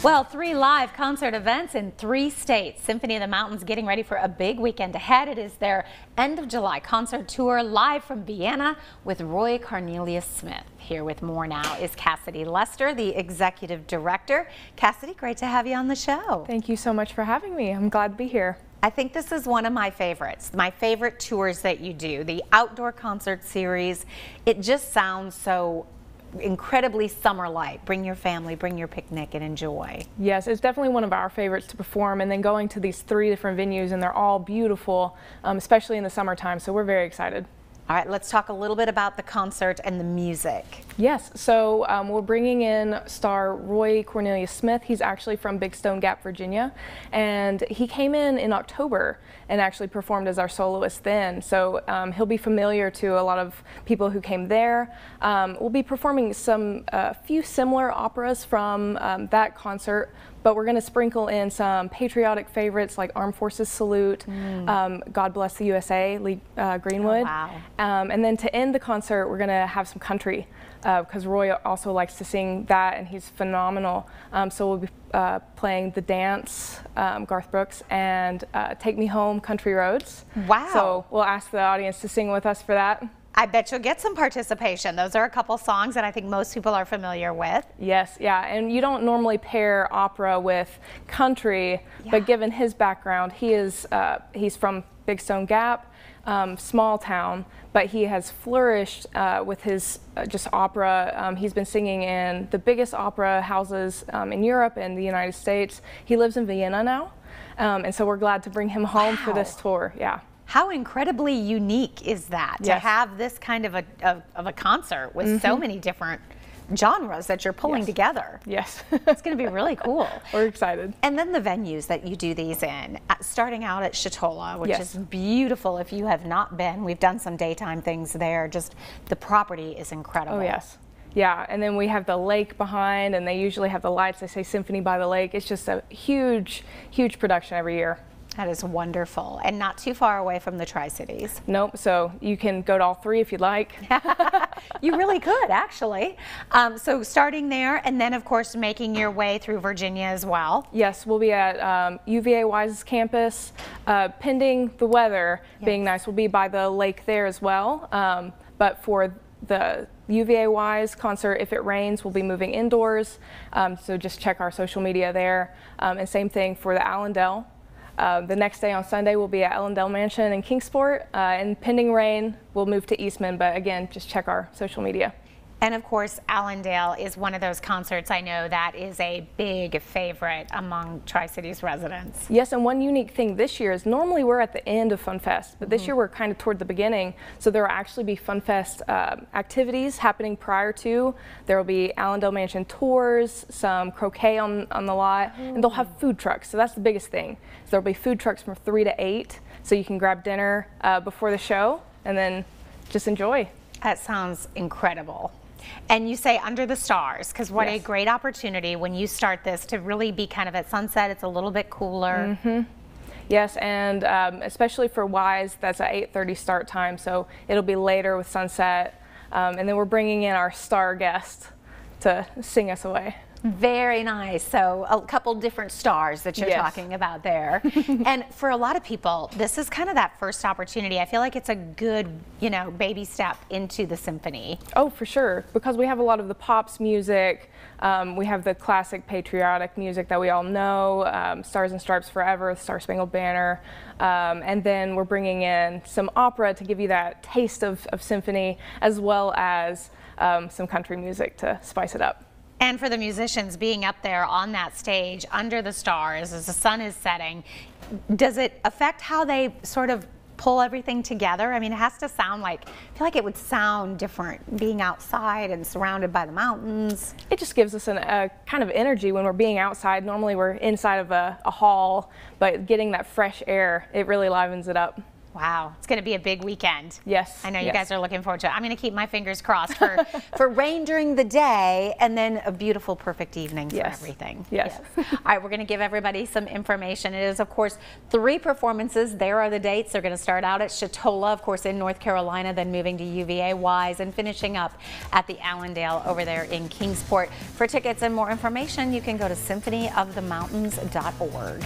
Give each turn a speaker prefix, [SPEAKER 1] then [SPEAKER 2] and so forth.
[SPEAKER 1] Well, 3 live concert events in 3 states. Symphony of the Mountains getting ready for a big weekend ahead. It is their end of July concert tour live from Vienna with Roy Cornelius Smith. Here with more now is Cassidy Lester, the executive director. Cassidy, great to have you on the show.
[SPEAKER 2] Thank you so much for having me. I'm glad to be here.
[SPEAKER 1] I think this is one of my favorites, my favorite tours that you do, the outdoor concert series. It just sounds so incredibly summer-like. Bring your family, bring your picnic and enjoy.
[SPEAKER 2] Yes, it's definitely one of our favorites to perform, and then going to these 3 different venues, and they're all beautiful, especially in the summertime, so we're very excited.
[SPEAKER 1] All right, let's talk a little bit about the concert and the music.
[SPEAKER 2] Yes, so we're bringing in star Roy Cornelius Smith. He's actually from Big Stone Gap, Virginia, and he came in October and actually performed as our soloist then. So he'll be familiar to a lot of people who came there. We'll be performing a few similar operas from that concert, but we're going to sprinkle in some patriotic favorites like Armed Forces Salute, God Bless the USA, Lee Greenwood.
[SPEAKER 1] Oh, wow.
[SPEAKER 2] And then to end the concert, we're going to have some country, because Roy also likes to sing that, and he's phenomenal. So we'll be playing The Dance, Garth Brooks, and Take Me Home, Country Roads.
[SPEAKER 1] Wow.
[SPEAKER 2] So we'll ask the audience to sing with us for that.
[SPEAKER 1] I bet you'll get some participation. Those are a couple songs that I think most people are familiar with.
[SPEAKER 2] Yes, yeah, and you don't normally pair opera with country, but given his background, he's from Big Stone Gap, small town, but he has flourished with his just opera. He's been singing in the biggest opera houses in Europe and the United States. He lives in Vienna now, and so we're glad to bring him home for this tour. Yeah.
[SPEAKER 1] How incredibly unique is that, to have this kind of a concert with so many different genres that you're pulling together?
[SPEAKER 2] Yes.
[SPEAKER 1] It's going to be really cool.
[SPEAKER 2] We're excited.
[SPEAKER 1] And then the venues that you do these in, starting out at Chatola, which is beautiful. If you have not been, we've done some daytime things there. Just the property is incredible.
[SPEAKER 2] Oh, yes. Yeah, and then we have the lake behind, and they usually have the lights. They say Symphony by the Lake. It's just a huge, huge production every year.
[SPEAKER 1] That is wonderful, and not too far away from the Tri-Cities.
[SPEAKER 2] Nope, so you can go to all 3 if you'd like.
[SPEAKER 1] You really could, actually. So starting there, and then of course making your way through Virginia as well.
[SPEAKER 2] Yes, we'll be at UVA Wise's campus, pending the weather being nice. We'll be by the lake there as well, but for the UVA Wise concert, if it rains, we'll be moving indoors, so just check our social media there, and same thing for the Allendale. The next day on Sunday, we'll be at Allendale Mansion in Kingsport, and pending rain, we'll move to Eastman, but again, just check our social media.
[SPEAKER 1] And of course, Allendale is one of those concerts I know that is a big favorite among Tri-Cities residents.
[SPEAKER 2] Yes, and one unique thing this year is normally we're at the end of Fun Fest, but this year we're kind of toward the beginning, so there will actually be Fun Fest activities happening prior to. There will be Allendale Mansion tours, some croquet on the lot, and they'll have food trucks, so that's the biggest thing. So there'll be food trucks from 3 to 8, so you can grab dinner before the show and then just enjoy.
[SPEAKER 1] That sounds incredible. And you say under the stars, because what a great opportunity when you start this to really be kind of at sunset. It's a little bit cooler.
[SPEAKER 2] Yes, and especially for Wise, that's an 8:30 start time, so it'll be later with sunset. And then we're bringing in our star guest to sing us away.
[SPEAKER 1] Very nice. So a couple different stars that you're talking about there. And for a lot of people, this is kind of that first opportunity. I feel like it's a good, baby step into the symphony.
[SPEAKER 2] Oh, for sure, because we have a lot of the pops music. We have the classic patriotic music that we all know, Stars and Stripes Forever, Star Spangled Banner, and then we're bringing in some opera to give you that taste of symphony, as well as some country music to spice it up.
[SPEAKER 1] And for the musicians being up there on that stage under the stars as the sun is setting, does it affect how they sort of pull everything together? I mean, it has to sound like, I feel like it would sound different being outside and surrounded by the mountains.
[SPEAKER 2] It just gives us a kind of energy when we're being outside. Normally we're inside of a hall, but getting that fresh air, it really livens it up.
[SPEAKER 1] Wow, it's going to be a big weekend.
[SPEAKER 2] Yes.
[SPEAKER 1] I know you guys are looking forward to it. I'm going to keep my fingers crossed for rain during the day and then a beautiful, perfect evening for everything.
[SPEAKER 2] Yes.
[SPEAKER 1] All right, we're going to give everybody some information. It is, of course, 3 performances. There are the dates. They're going to start out at Chatola, of course, in North Carolina, then moving to UVA Wise and finishing up at the Allendale over there in Kingsport. For tickets and more information, you can go to symphonyofthemountains.org.